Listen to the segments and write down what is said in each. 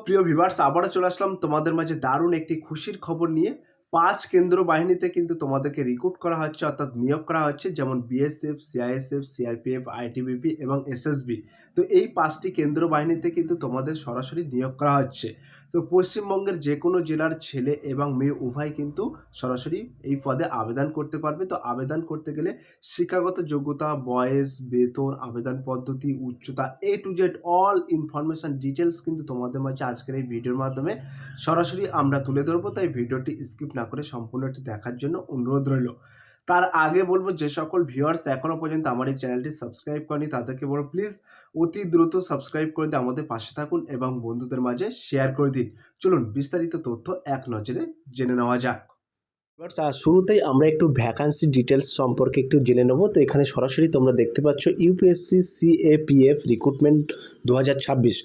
প্রিয় ভিউয়ার্স, আবারও চলে আসলাম তোমাদের মাঝে দারুণ একটি খুশির খবর নিয়ে। ৫ কেন্দ্র বাহিনীতে কিন্তু তোমাদেরকে রিক্রুট করা হচ্ছে, অর্থাৎ নিয়োগ করা হচ্ছে, যেমন বিএসএফ, সিআইএসএফ, সিআরপিএফ, আইটিবিপি এবং এসএসবি। তো এই ৫টি কেন্দ্র বাহিনীতে কিন্তু তোমাদের সরাসরি নিয়োগ করা হচ্ছে। তো পশ্চিমবঙ্গের যে কোনো জেলার ছেলে এবং মেয়ে উভয় কিন্তু সরাসরি এই পদে আবেদন করতে পারবে। তো আবেদন করতে গেলে শিক্ষাগত যোগ্যতা, বয়স, বেতন, আবেদন পদ্ধতি, উচ্চতা, A to Z all information details কিন্তু তোমাদের মাঝে আজকের এই ভিডিওর মাধ্যমে সরাসরি আমরা তুলে ধরবো। তাই ভিডিওটি স্কিপ না করে সম্পূর্ণটি দেখার জন্য অনুরোধ রইল। তার আগে বলবো, যে সকল ভিউয়ার্স এখনো পর্যন্ত আমার এই চ্যানেলটি সাবস্ক্রাইব করেনি তাদেরকে বলবো, প্লিজ অতি দ্রুত সাবস্ক্রাইব করে দিয়ে আমাদের পাশে থাকুন এবং বন্ধুদের মাঝে শেয়ার করে দিন। চলুন বিস্তারিত তথ্য এক নজরে জেনে নেওয়া যাক। শুরুতেই আমরা একটু ভ্যাকান্সি ডিটেলস সম্পর্কে একটু জেনে নেব। তো এখানে সরাসরি তোমরা দেখতে পাচ্ছ ইউপিএসসি সিএপিএফ রিক্রুটমেন্ট 2026,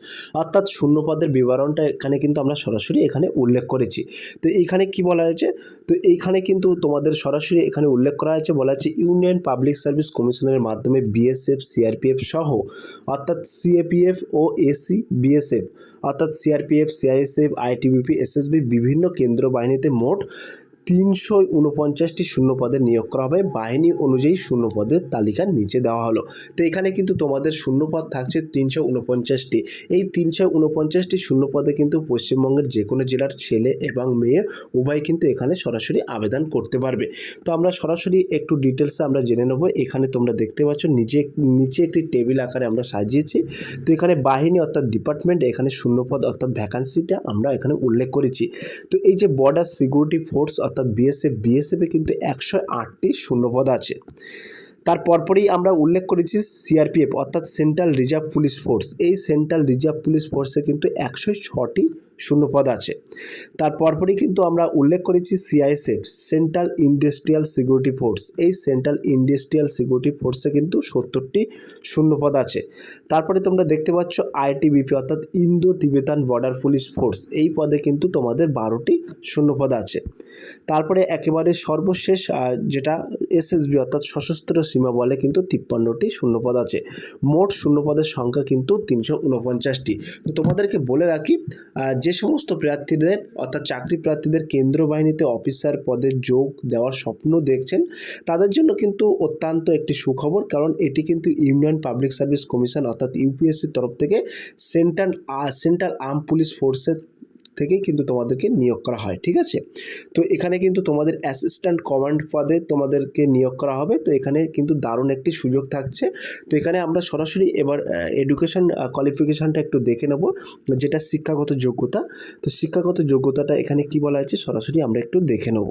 অর্থাৎ শূন্যপদের বিবরণটা এখানে কিন্তু আমরা সরাসরি এখানে উল্লেখ করেছি। তো এইখানে কি বলা হয়েছে, তো এইখানে কিন্তু তোমাদের সরাসরি এখানে উল্লেখ করা হয়েছে, বলা হচ্ছে ইউনিয়ন পাবলিক সার্ভিস কমিশনের মাধ্যমে বিএসএফ, সিআরপিএফ সহ, অর্থাৎ সিএপিএফ ও এসি বিএসএফ, অর্থাৎ সিআরপিএফ, সিআইএসএফ, আইটিবিপি, এসএসবি বিভিন্ন কেন্দ্র বাহিনীতে মোট 349টি শূন্যপদে নিয়োগ করা হবে। বাহিনী অনুযায়ী শূন্যপদের তালিকার নিচে দেওয়া হলো। তো এখানে কিন্তু তোমাদের শূন্যপদ থাকছে 349টি। এই 349টি শূন্যপদে কিন্তু পশ্চিমবঙ্গের যে কোনো জেলার ছেলে এবং মেয়ে উভয় কিন্তু এখানে সরাসরি আবেদন করতে পারবে। তো আমরা সরাসরি একটু ডিটেলসে আমরা জেনে নেব। এখানে তোমরা দেখতে পাচ্ছ নিচে একটি টেবিল আকারে আমরা সাজিয়েছি। তো এখানে বাহিনী অর্থাৎ ডিপার্টমেন্ট, এখানে শূন্যপদ অর্থাৎ ভ্যাকান্সিটা আমরা এখানে উল্লেখ করেছি। তো এই যে বর্ডার সিকিউরিটি ফোর্স অর্থাৎ বিএসএফে কিন্তু 108টি শূন্যপদ আছে। তার পরপরই আমরা উল্লেখ করেছি সিআরপিএফ অর্থাৎ সেন্ট্রাল রিজার্ভ পুলিশ ফোর্স। এই সেন্ট্রাল রিজার্ভ পুলিশ ফোর্সে কিন্তু 106টি শূন্যপদ আছে। তার পরপরই কিন্তু আমরা উল্লেখ করেছি CISF central industrial security force. এই সেন্ট্রাল ইন্ডাস্ট্রিয়াল সিকিউরিটি ফোর্সে কিন্তু 70টি শূন্যপদ আছে। তারপরে তোমরা দেখতে পাচ্ছ আইটিবিপি অর্থাৎ ইন্দো তিবেতান বর্ডার পুলিশ ফোর্স। এই পদে কিন্তু তোমাদের 12টি শূন্যপদ আছে। তারপরে একেবারে সর্বশেষ যেটা এসএসবি অর্থাৎ সশস্ত্র সীমা বলে কিন্তু 53টি শূন্যপদ আছে। মোট শূন্যপদের সংখ্যা কিন্তু 349টি। তো তোমাদেরকে বলে রাখি, যে সমস্ত প্রার্থীদের অর্থাৎ চাকরি প্রার্থীদের কেন্দ্র বাহিনীতে অফিসার পদে যোগ দেওয়ার স্বপ্ন দেখছেন তাদের জন্য কিন্তু অত্যন্ত একটি সুখবর, কারণ এটি কিন্তু ইউনিয়ন পাবলিক সার্ভিস কমিশন অর্থাৎ ইউপিএসসির তরফ থেকে সেন্ট্রাল আর্ম পুলিশ ফোর্সের থেকেই কিন্তু তোমাদেরকে নিয়োগ করা হয়। ঠিক আছে, তো এখানে কিন্তু তোমাদের অ্যাসিস্ট্যান্ট কমান্ড পদে তোমাদেরকে নিয়োগ করা হবে। তো এখানে কিন্তু দারুণ একটি সুযোগ থাকছে। তো এখানে আমরা সরাসরি এবার এডুকেশন কোয়ালিফিকেশানটা একটু দেখে নেব, যেটা শিক্ষাগত যোগ্যতা। তো শিক্ষাগত যোগ্যতাটা এখানে কি বলা হয়েছে সরাসরি আমরা একটু দেখে নেব।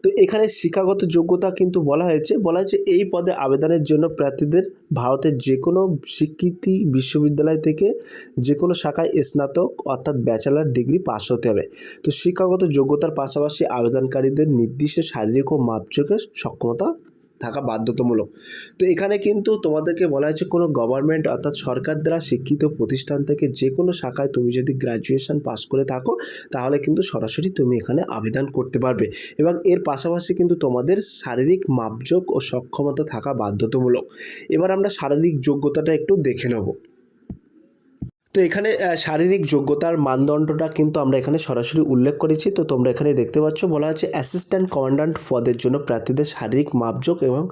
তো এখানে শিক্ষাগত যোগ্যতা কিন্তু বলা হয়েছে এই পদে আবেদনের জন্য প্রার্থীদের ভারতের যে কোনো স্বীকৃতি বিশ্ববিদ্যালয় থেকে যে কোনো শাখায় স্নাতক অর্থাৎ ব্যাচেলার ডিগ্রি পাস হতে হবে। তো শিক্ষাগত যোগ্যতার পাশাপাশি আবেদনকারীদের নির্দিষ্ট শারীরিক ও মাপজোকের সক্ষমতা থাকা বাধ্যতামূলক। তো এখানে কিন্তু তোমাদেরকে বলা হয়েছে কোনো গভর্নমেন্ট অর্থাৎ সরকার দ্বারা শিক্ষিত প্রতিষ্ঠান থেকে যে কোনো শাখায় তুমি যদি গ্র্যাজুয়েশন পাস করে থাকো তাহলে কিন্তু সরাসরি তুমি এখানে আবেদন করতে পারবে, এবং এর পাশাপাশি কিন্তু তোমাদের শারীরিক মাপজোক ও সক্ষমতা থাকা বাধ্যতামূলক। এবার আমরা শারীরিক যোগ্যতাটা একটু দেখে নেব। তো এখানে শারীরিক যোগ্যতার মানদণ্ডটা কিন্তু আমরা এখানে সরাসরি উল্লেখ করেছি। তো তোমরা এখানে দেখতে পাচ্ছ বলা আছে অ্যাসিস্ট্যান্ট কমান্ড্যান্ট পদের জন্য প্রার্থীদের শারীরিক মাপজোক এবং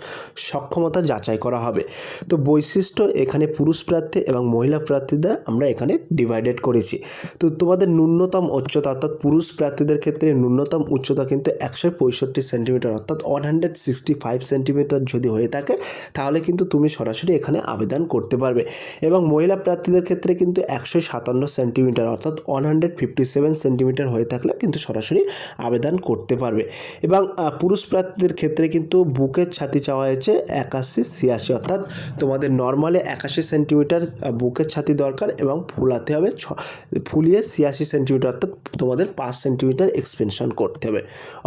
সক্ষমতা যাচাই করা হবে। তো বৈশিষ্ট্য এখানে পুরুষ প্রার্থী এবং মহিলা প্রার্থীদের আমরা এখানে ডিভাইডেড করেছি। তো তোমাদের ন্যূনতম উচ্চতা অর্থাৎ পুরুষ প্রার্থীদের ক্ষেত্রে ন্যূনতম উচ্চতা কিন্তু 165 সেন্টিমিটার অর্থাৎ 165 সেন্টিমিটার যদি হয়ে থাকে তাহলে কিন্তু তুমি সরাসরি এখানে আবেদন করতে পারবে, এবং মহিলা প্রার্থীদের ক্ষেত্রে কিন্তু 157 সেন্টিমিটার অর্থাৎ 157 সেন্টিমিটার হয়ে থাকলে কিন্তু সরাসরি আবেদন করতে পারবে। এবং পুরুষ প্রার্থীদের ক্ষেত্রে কিন্তু বুকের ছাতি চাওয়া হয়েছে 81-86 অর্থাৎ তোমাদের নর্মালে 81 সেন্টিমিটার বুকের ছাতি দরকার এবং ফুলাতে হবে ফুলিয়ে 86 সেন্টিমিটার অর্থাৎ তোমাদের 5 সেন্টিমিটার এক্সপেনশন করতে হবে,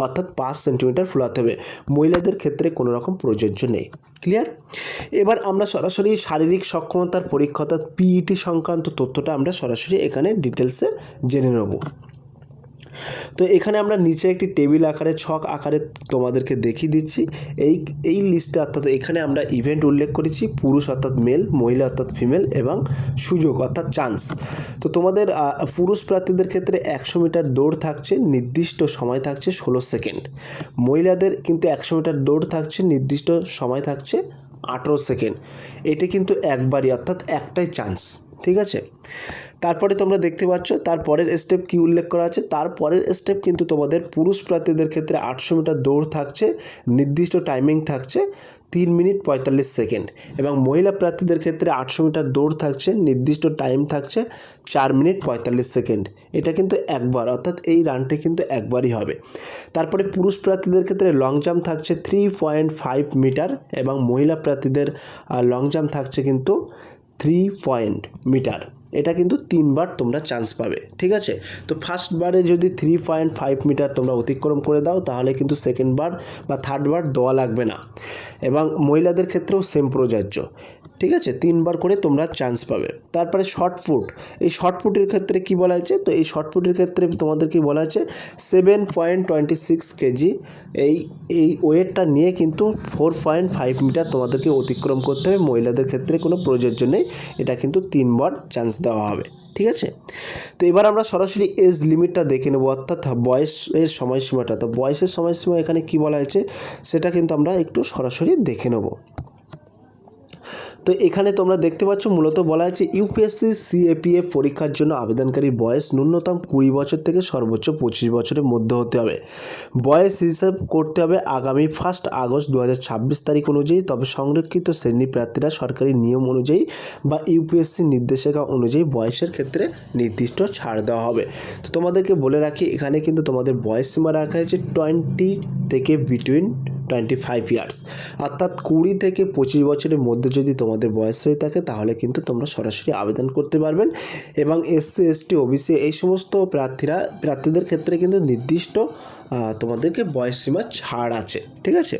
অর্থাৎ 5 সেন্টিমিটার ফুলাতে হবে। মহিলাদের ক্ষেত্রে কোনো রকম প্রযোজ্য নেই। ক্লিয়ার? এবার আমরা সরাসরি শারীরিক সক্ষমতার পরীক্ষা অর্থাৎ পিইটি সংক্রান্ত তথ্যটা আমরা সরাসরি এখানে ডিটেলসে জেনে নেব। তো এখানে আমরা নিচে একটি টেবিল আকারে ছক আকারে তোমাদেরকে দেখিয়ে দিচ্ছি। এই লিস্টে অর্থাৎ এখানে আমরা ইভেন্ট উল্লেখ করেছি, পুরুষ অর্থাৎ মেল, মহিলা অর্থাৎ ফিমেল এবং সুযোগ অর্থাৎ চান্স। তো তোমাদের পুরুষ প্রার্থীদের ক্ষেত্রে 100 মিটার দৌড় থাকছে, নির্দিষ্ট সময় থাকছে 16 সেকেন্ড। মহিলাদের কিন্তু 100 মিটার দৌড় থাকছে, নির্দিষ্ট সময় থাকছে 18 সেকেন্ড। এটা কিন্তু একবারই অর্থাৎ একটাই চান্স, ঠিক আছে। তারপরে তোমরা দেখতে পাচ্ছ তারপরের স্টেপ কি উল্লেখ করা আছে। তারপরের স্টেপ কিন্তু তোমাদের পুরুষ প্রার্থীদের ক্ষেত্রে 800 মিটার দৌড় থাকছে, নির্দিষ্ট টাইমিং থাকছে 3 মিনিট 45 সেকেন্ড এবং মহিলা প্রার্থীদের ক্ষেত্রে 800 মিটার দৌড় থাকছে, নির্দিষ্ট টাইম থাকছে 4 মিনিট 45 সেকেন্ড। এটা কিন্তু একবার অর্থাৎ এই রানটি কিন্তু একবারই হবে। তারপরে পুরুষ প্রার্থীদের ক্ষেত্রে লং জাম্প থাকছে 3.5 মিটার এবং মহিলা প্রার্থীদের লং জাম্প থাকছে কিন্তু 3 মিটার। এটা কিন্তু 3 বার তোমরা চান্স পাবে, ঠিক আছে। তো ফার্স্ট বারে যদি 3.5 মিটার তোমরা অতিক্রম করে দাও তাহলে কিন্তু সেকেন্ড বার বা থার্ড বার দেওয়া লাগবে না এবং মহিলাদের ক্ষেত্রেও সেম প্রযোজ্য, ঠিক আছে। 3 বার করে তোমরা চান্স পাবে। তারপরে শর্টপুট, এই শর্টপুটের ক্ষেত্রে কি বলা হয়েছে, তো এই শর্টপুটের ক্ষেত্রে তোমাদেরকে বলা হয়েছে 7.26 কেজি এই ওয়েটটা নিয়ে কিন্তু 4.5 মিটার তোমাদেরকে অতিক্রম করতে হবে। মহিলাদের ক্ষেত্রে কোনো প্রযোজ্য নেই, এটা কিন্তু 3 বার চান্স দেওয়া হবে, ঠিক আছে। তো এবার আমরা সরাসরি এজ লিমিটটা দেখে নেব অর্থাৎ বয়সের সময়সীমাটা। তো বয়সের সময়সীমা এখানে কি বলা হয়েছে সেটা কিন্তু আমরা একটু সরাসরি দেখে নেব। তো এখানে তোমরা দেখতে পাচ্ছ মূলত বলা আছে ইউপিএসসি সিএপিএফ পরীক্ষার জন্য আবেদনকারীর বয়স ন্যূনতম 20 বছর থেকে সর্বোচ্চ 25 বছরের মধ্যে হতে হবে। বয়স হিসাব করতে হবে আগামী 1 আগস্ট 2026 তারিখ অনুযায়ী। তবে সংরক্ষিত শ্রেণী প্রার্থীরা সরকারি নিয়ম অনুযায়ী বা ইউপিএসসি নির্দেশিকা অনুযায়ী বয়সের ক্ষেত্রে নির্দিষ্ট ছাড় দেওয়া হবে। তো তোমাদেরকে বলে রাখি এখানে কিন্তু তোমাদের বয়স সীমা রাখা হয়েছে 20 থেকে বিটুইন 25 ইয়ার্স, অর্থাৎ 20 থেকে 25 বছরের মধ্যে যদি তোমাদের বয়স হয়ে থাকে তাহলে কিন্তু তোমরা সরাসরি আবেদন করতে পারবেন এবং এসসি এসটি ওবিসি এই সমস্ত প্রার্থীদের ক্ষেত্রে কিন্তু নির্দিষ্ট তোমাদেরকে বয়স সীমা ছাড় আছে, ঠিক আছে।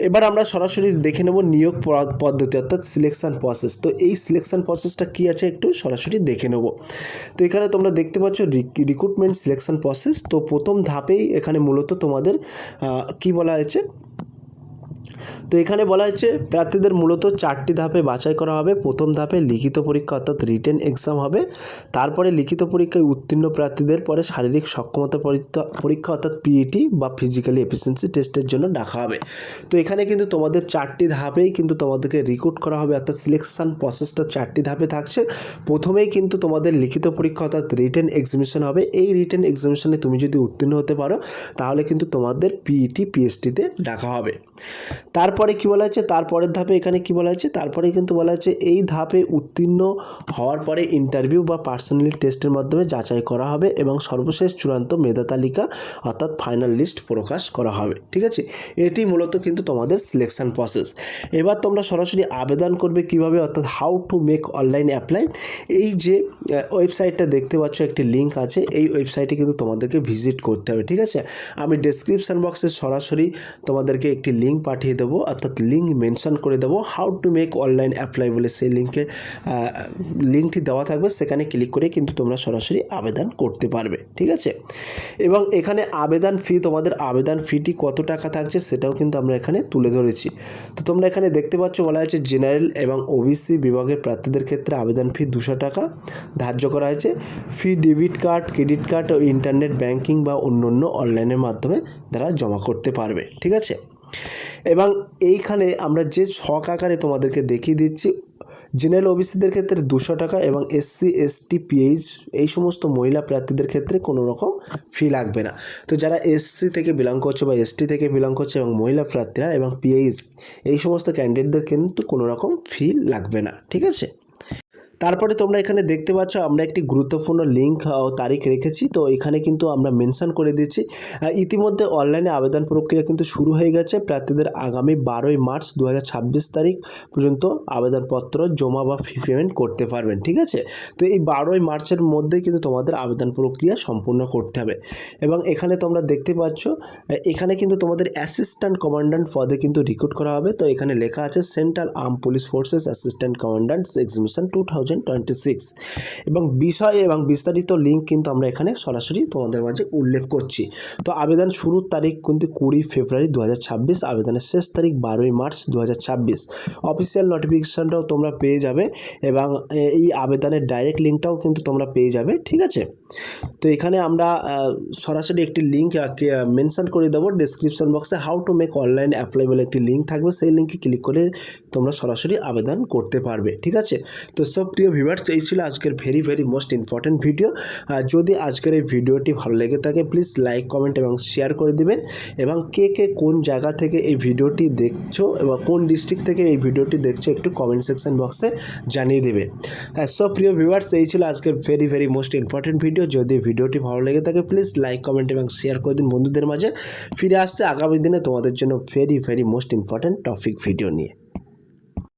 এবার আমরা সরাসরি দেখে নেব নিয়োগ পদ্ধতি অর্থাৎ সিলেকশন প্রসেস। তো এই সিলেকশন প্রসেসটা কী আছে একটু সরাসরি দেখে নেব। তো এখানে তোমরা দেখতে পাচ্ছ রিক্রুটমেন্ট সিলেকশন প্রসেস। তো প্রথম ধাপেই এখানে মূলত তোমাদের কি বলা হয়েছে, তো এখানে বলা হয়েছে প্রার্থীদের মূলত 4টি ধাপে বাছাই করা হবে। প্রথম ধাপে লিখিত পরীক্ষা অর্থাৎ রিটেন এক্সাম হবে। তারপরে লিখিত পরীক্ষায় উত্তীর্ণ প্রার্থীদের পরে শারীরিক সক্ষমতা পরীক্ষা অর্থাৎ পিইটি বা ফিজিক্যালি এফিসিয়েন্সি টেস্টের জন্য ডাকা হবে। তো এখানে কিন্তু তোমাদের 4টি ধাপেই কিন্তু তোমাদেরকে রিক্রুট করা হবে অর্থাৎ সিলেকশন প্রসেসটা 4টি ধাপে থাকছে। প্রথমেই কিন্তু তোমাদের লিখিত পরীক্ষা অর্থাৎ রিটেন এক্সামিনেশন হবে। এই রিটেন এক্সামিনেশনে তুমি যদি উত্তীর্ণ হতে পারো তাহলে কিন্তু তোমাদের পিইটি পিএসটিতে ডাকা হবে। তারপরে কি বলা হচ্ছে তারপরের ধাপে এখানে কি বলা হচ্ছে তারপরে কিন্তু বলা হচ্ছে এই ধাপে উত্তীর্ণ হওয়ার পরে ইন্টারভিউ বা পার্সোনালি টেস্টের মাধ্যমে যাচাই করা হবে এবং সর্বশেষ চূড়ান্ত মেধা তালিকা অর্থাৎ ফাইনাল লিস্ট প্রকাশ করা হবে, ঠিক আছে। এটি মূলত কিন্তু তোমাদের সিলেকশন প্রসেস। এবার তোমরা সরাসরি আবেদন করবে কিভাবে অর্থাৎ how to make online apply. এই যে ওয়েবসাইটটা দেখতে পাচ্ছ একটি লিঙ্ক আছে, এই ওয়েবসাইটে কিন্তু তোমাদেরকে ভিজিট করতে হবে, ঠিক আছে। আমি ডেসক্রিপশন বক্সে সরাসরি তোমাদেরকে একটি লিঙ্ক পাঠিয়ে দেবো অর্থাৎ লিঙ্ক মেনশন করে দেবো how to make online apply বলে। সেই লিঙ্কটি দেওয়া থাকবে, সেখানে ক্লিক করে কিন্তু তোমরা সরাসরি আবেদন করতে পারবে, ঠিক আছে। এবং এখানে আবেদন ফি, তোমাদের আবেদন ফিটি কত টাকা থাকছে সেটাও কিন্তু আমরা এখানে তুলে ধরেছি। তো তোমরা এখানে দেখতে পাচ্ছ বলা হয়েছে জেনারেল এবং ওবিসি বিভাগের প্রার্থীদের ক্ষেত্রে আবেদন ফি 200 টাকা ধার্য করা হয়েছে। ফি ডেবিট কার্ড, ক্রেডিট কার্ড ও ইন্টারনেট ব্যাংকিং বা অন্য অনলাইনের মাধ্যমে তারা জমা করতে পারবে, ঠিক আছে। এবং এইখানে আমরা যে ছক আকারে তোমাদেরকে দেখিয়ে দিচ্ছি জেনারেল ওবিসিদের ক্ষেত্রে 200 টাকা এবং এসসি এসটি পিএইচ এই সমস্ত মহিলা প্রার্থীদের ক্ষেত্রে কোনো রকম ফি লাগবে না। তো যারা এসসি থেকে বিলং করছে বা এসটি থেকে বিলং করছে এবং মহিলা প্রার্থীরা এবং পিএইচ এই সমস্ত ক্যান্ডিডেটদের কিন্তু কোনো রকম ফি লাগবে না, ঠিক আছে। তারপরে তোমরা এখানে দেখতে পাচ্ছ আমরা একটি গুরুত্বপূর্ণ লিঙ্ক ও তারিখ রেখেছি। তো এখানে কিন্তু আমরা মেনশন করে দিচ্ছি ইতিমধ্যে অনলাইনে আবেদন প্রক্রিয়া কিন্তু শুরু হয়ে গেছে। প্রার্থীদের আগামী 12ই মার্চ 2026 তারিখ পর্যন্ত আবেদনপত্র জমা বা ফি পেমেন্ট করতে পারবেন, ঠিক আছে। তো এই 12ই মার্চের মধ্যেই কিন্তু তোমাদের আবেদন প্রক্রিয়া সম্পূর্ণ করতে হবে। এবং এখানে তোমরা দেখতে পাচ্ছ এখানে কিন্তু তোমাদের অ্যাসিস্ট্যান্ট কমান্ড্যান্ট পদে কিন্তু রিক্রুট করা হবে। তো এখানে লেখা আছে central arm police forces assistant commandants examination 2026। 2026 এবং বিষয় এবং বিস্তারিত লিঙ্ক কিন্তু আমরা এখানে সরাসরি তোমাদের মাঝে উল্লেখ করছি। তো আবেদন শুরুর তারিখ কিন্তু 20 ফেব্রুয়ারি 2026, আবেদনের শেষ তারিখ 12 মার্চ 2026। অফিসিয়াল নোটিফিকেশানটাও তোমরা পেয়ে যাবে এবং এই আবেদনের ডাইরেক্ট লিঙ্কটাও কিন্তু তোমরা পেয়ে যাবে, ঠিক আছে। তো এখানে আমরা সরাসরি একটি লিঙ্ক মেনশন করে দেবো ডেসক্রিপশন বক্সে, how to make online apply বলে একটি লিঙ্ক থাকবে, সেই লিঙ্কে ক্লিক করে তোমরা সরাসরি আবেদন করতে পারবে, ঠিক আছে। তো সব প্রিয় ভিউয়ার্স, এই ছিল আজকের ভেরি মোস্ট ইম্পর্টেন্ট ভিডিও। যদি আজকের এই ভিডিওটি ভালো লেগে থাকে প্লিজ লাইক, কমেন্ট এবং শেয়ার করে দিবেন এবং কে কোন জায়গা থেকে এই ভিডিওটি দেখছো এবং কোন ডিস্ট্রিক্ট থেকে এই ভিডিওটি দেখছো একটু কমেন্ট সেকশন বক্সে জানিয়ে দেবে। সব প্রিয় ভিউয়ার্স, এই ছিল আজকের ভেরি মোস্ট ইম্পর্টেন্ট ভিডিও। যদি ভিডিওটি ভালো লেগে থাকে প্লিজ লাইক, কমেন্ট এবং শেয়ার করে দিন বন্ধুদের মাঝে। ফিরে আসছে আগামী দিনে তোমাদের জন্য very most important topic video নিয়ে।